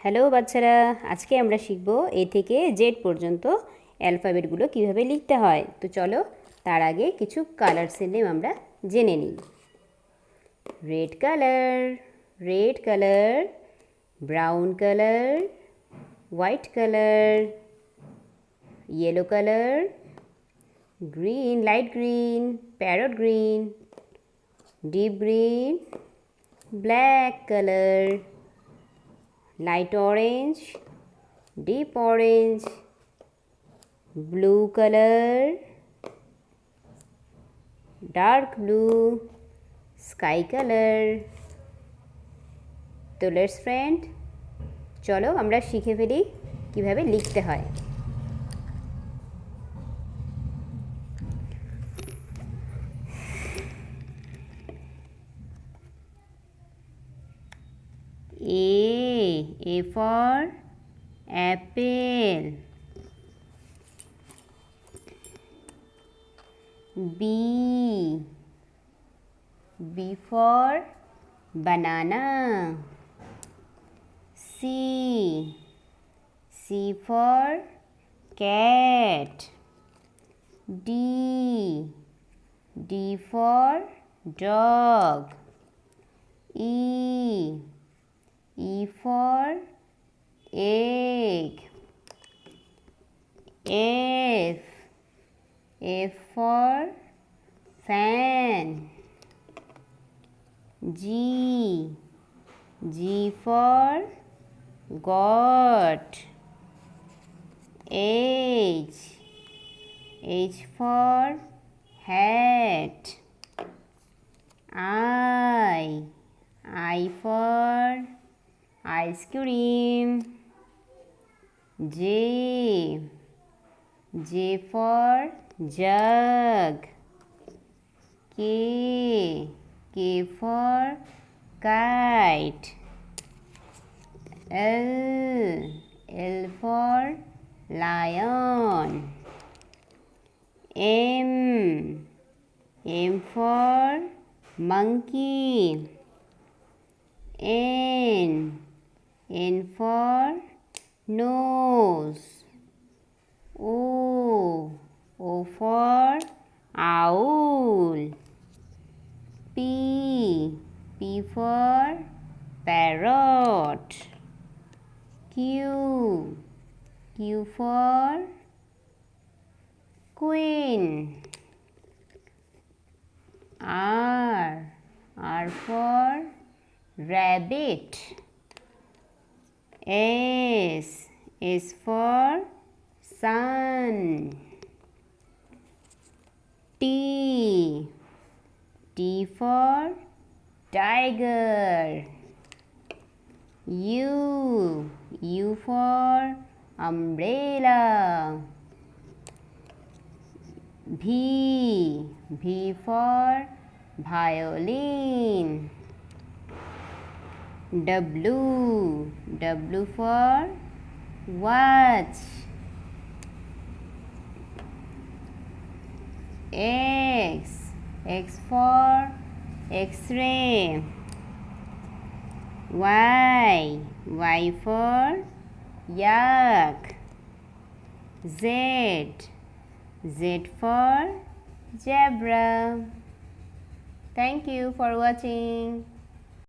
Hello বাচ্চারা, আজকে আমরা শিখব এ থেকে জেড পর্যন্ত অ্যালফাবেটগুলো কিভাবে লিখতে হয়। তো চলো তার আগে কিছু কালারসের নেম আমরা জেনে নিই। Red colour, brown colour, white colour, yellow colour, green, light green, parrot green, deep green, black colour, light orange, deep orange, blue color, dark blue, sky color. তো লেটস ফ্রেন্ড, চলো আমরা শিখে ফেলি কিভাবে লিখতে হয়। A for apple. B for banana. C for cat. D for dog. E for egg. F for fan. G for goat. H for hat. I for ice cream. J for jug. K for kite. L for lion. M for monkey. N for nose. O for owl. P for parrot. Q for queen. R for rabbit. S for sun. T for tiger. U for umbrella. V for violin. W for watch. X for X-ray. Y for yak. Z for zebra. Thank you for watching.